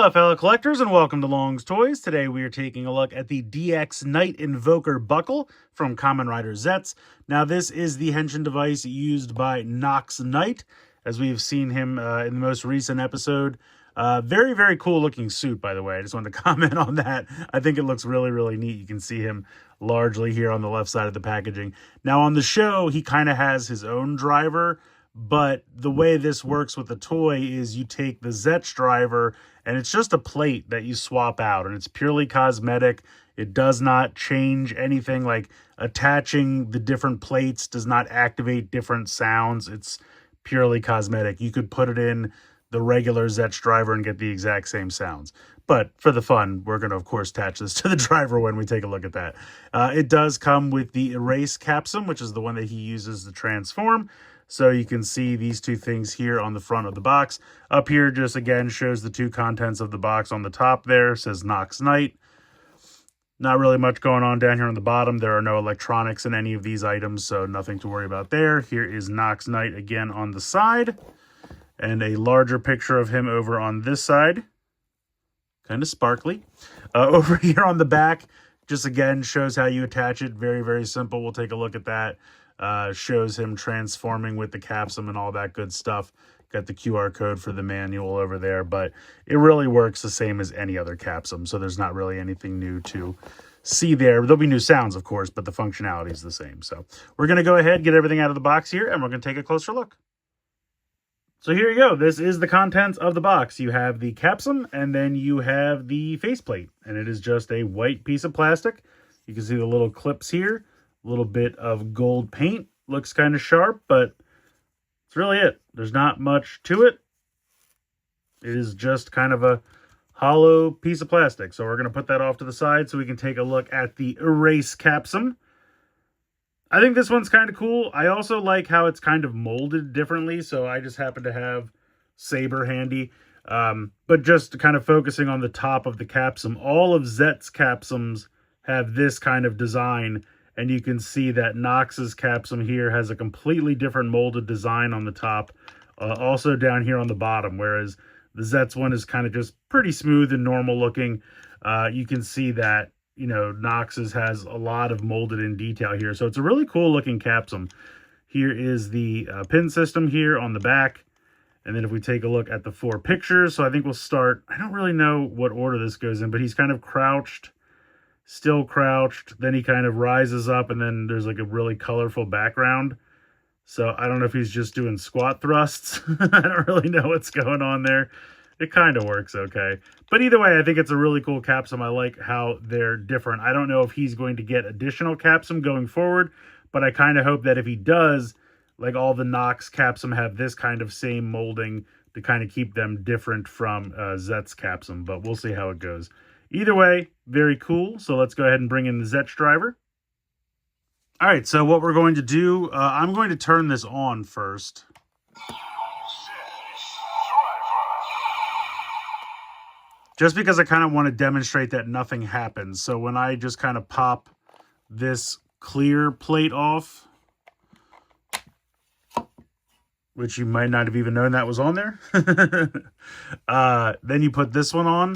Hello, fellow collectors, and welcome to Long's Toys. Today we are taking a look at the DX Knight Invoker buckle from Kamen Rider Zeztz. Now, this is the henshin device used by Nox Knight, as we've seen him in the most recent episode. Very, very cool looking suit, by the way. I just wanted to comment on that. I think it looks really, really neat. You can see him largely here on the left side of the packaging. Now, on the show, he kind of has his own driver, but the way this works with the toy is you take the Zeztz driver and it's just a plate that you swap out, and it's purely cosmetic. It does not change anything, like attaching the different plates does not activate different sounds. It's purely cosmetic. You could put it in the regular Zeztz driver and get the exact same sounds. But for the fun, we're going to, of course, attach this to the driver when we take a look at that. It does come with the erase capsum, which is the one that he uses to transform. So you can see these two things here on the front of the box. Up here just again shows the two contents of the box. On the top there it says Nox Knight. Not really much going on down here on the bottom. There are no electronics in any of these items, so nothing to worry about there. Here is Nox Knight again on the side. And a larger picture of him over on this side. Kind of sparkly. Over here on the back, just again shows how you attach it. Very, very simple. We'll take a look at that. Shows him transforming with the capsum and all that good stuff. Got the QR code for the manual over there, but it really works the same as any other capsum, so there's not really anything new to see there. There'll be new sounds, of course, but the functionality is the same. So we're going to go ahead, get everything out of the box here, and we're going to take a closer look. So here you go. This is the contents of the box. You have the capsum, and then you have the faceplate, and it is just a white piece of plastic. You can see the little clips here. A little bit of gold paint. Looks kind of sharp, but that's really it. There's not much to it. It is just kind of a hollow piece of plastic. So we're going to put that off to the side so we can take a look at the erase capsum. I think this one's kind of cool. I also like how it's kind of molded differently. So I just happen to have Saber handy. But just kind of focusing on the top of the capsum. All of Zeztz capsums have this kind of design. And you can see that Nox's capsum here has a completely different molded design on the top. Also down here on the bottom, whereas the Zeztz one is kind of just pretty smooth and normal looking. You can see that, you know, Nox's has a lot of molded in detail here. So it's a really cool looking capsum. Here is the pin system here on the back. And then if we take a look at the four pictures, so I think we'll start, I don't really know what order this goes in, but he's kind of crouched. Still crouched, then he kind of rises up, and then there's like a really colorful background. So I don't know if he's just doing squat thrusts. I don't really know what's going on there. It kind of works okay. But either way, I think it's a really cool capsum. I like how they're different. I don't know if he's going to get additional capsum going forward, but I kind of hope that if he does, like all the Nox capsum have this kind of same molding to kind of keep them different from Zeztz capsum, but we'll see how it goes. Either way, very cool. So let's go ahead and bring in the Zeztz driver. All right, so what we're going to do, I'm going to turn this on first. Just because I kind of want to demonstrate that nothing happens. So when I just kind of pop this clear plate off, which you might not have even known that was on there, then you put this one on.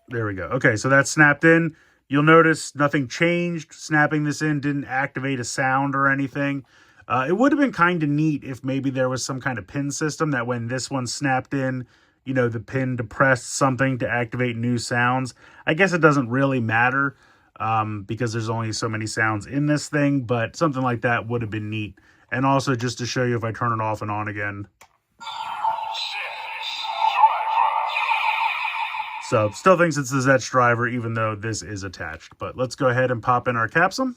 There we go. Okay, so that's snapped in. You'll notice nothing changed. Snapping this in didn't activate a sound or anything. It would have been kind of neat if maybe there was some kind of pin system that when this one snapped in, you know, the pin depressed something to activate new sounds. I guess it doesn't really matter because there's only so many sounds in this thing, but something like that would have been neat. And also just to show you if I turn it off and on again. So, still thinks it's the Zeztz driver, even though this is attached. But let's go ahead and pop in our capsum.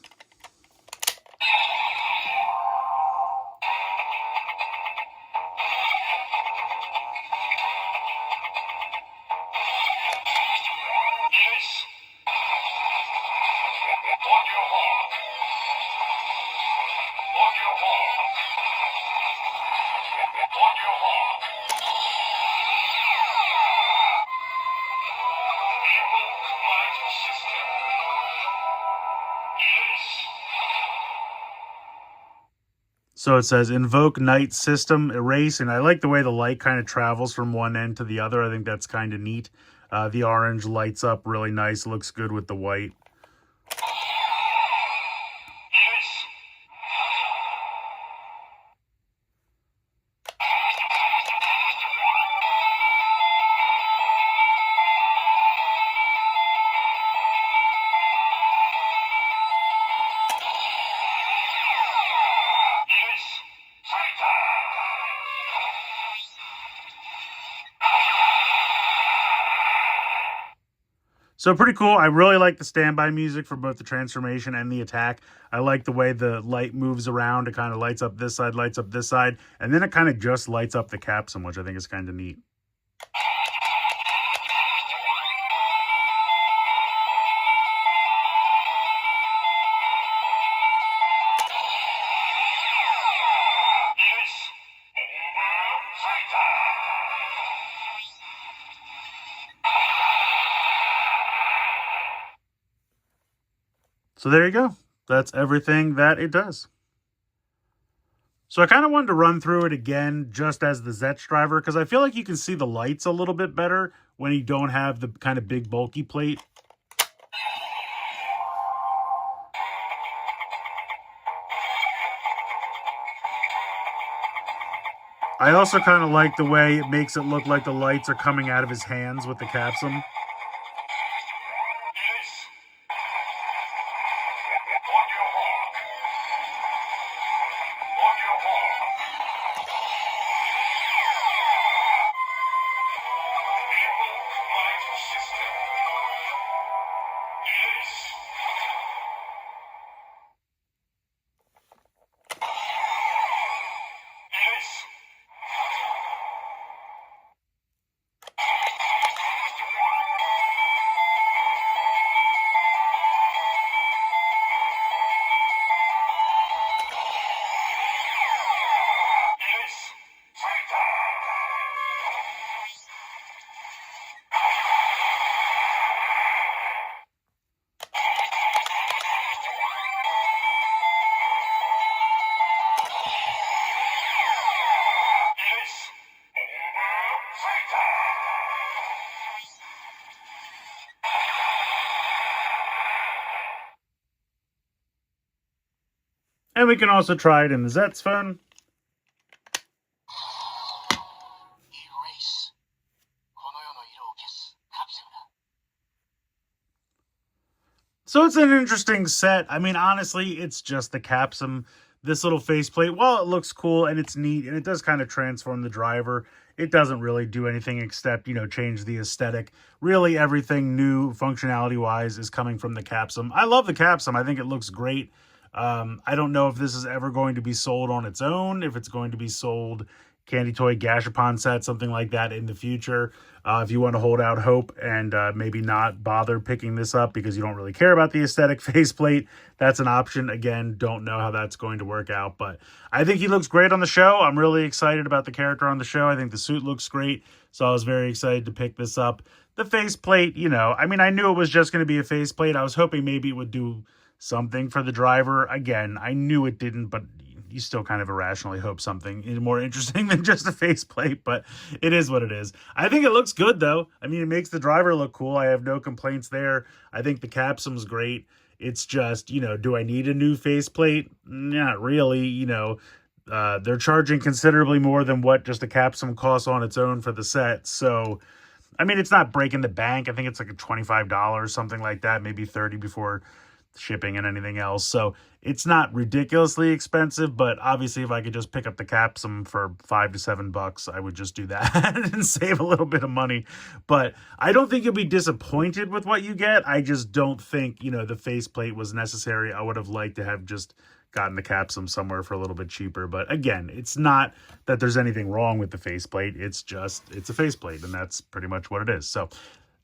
So it says invoke night system erase, and I like the way the light kind of travels from one end to the other. I think that's kind of neat. The orange lights up really nice, looks good with the white. So pretty cool. I really like the standby music for both the transformation and the attack. I like the way the light moves around. It kind of lights up this side, lights up this side, and then it kind of just lights up the capsule, which I think is kind of neat. So there you go. That's everything that it does. So I kind of wanted to run through it again just as the Zeztz driver, because I feel like you can see the lights a little bit better when you don't have the kind of big bulky plate. I also kind of like the way it makes it look like the lights are coming out of his hands with the capsule. And we can also try it in the Zeztz phone. So it's an interesting set. I mean, honestly, it's just the capsule. This little faceplate, while it looks cool and it's neat and it does kind of transform the driver, it doesn't really do anything except, you know, change the aesthetic. Really, everything new functionality-wise is coming from the capsule. I love the capsule. I think it looks great. I don't know if this is ever going to be sold on its own, if it's going to be sold Candy Toy Gashapon set, something like that in the future. If you want to hold out hope and maybe not bother picking this up because you don't really care about the aesthetic faceplate, that's an option. Again, don't know how that's going to work out, but I think he looks great on the show. I'm really excited about the character on the show. I think the suit looks great, so I was very excited to pick this up. The faceplate, you know, I mean, I knew it was just going to be a faceplate. I was hoping maybe it would do something for the driver. Again, I knew it didn't, but you still kind of irrationally hope something is more interesting than just a faceplate, but it is what it is. I think it looks good, though. I mean, it makes the driver look cool. I have no complaints there. I think the capsum's great. It's just, you know, do I need a new faceplate? Not really. You know, they're charging considerably more than what just a capsule costs on its own for the set. So, I mean, it's not breaking the bank. I think it's like a $25, something like that, maybe $30 before shipping and anything else. So it's not ridiculously expensive, but obviously if I could just pick up the capsule for $5 to $7, I would just do that and save a little bit of money. But I don't think you'll be disappointed with what you get. I just don't think, you know, the faceplate was necessary. I would have liked to have just gotten the capsule somewhere for a little bit cheaper. But again, it's not that there's anything wrong with the faceplate. It's just, it's a faceplate, and that's pretty much what it is. So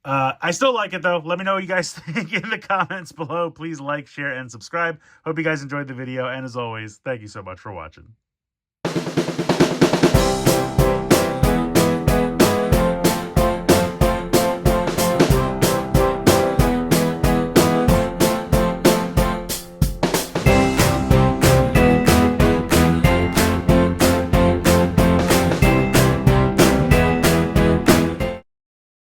I still like it, though. Let me know what you guys think in the comments below. Please like, share, and subscribe. Hope you guys enjoyed the video. And as always, thank you so much for watching.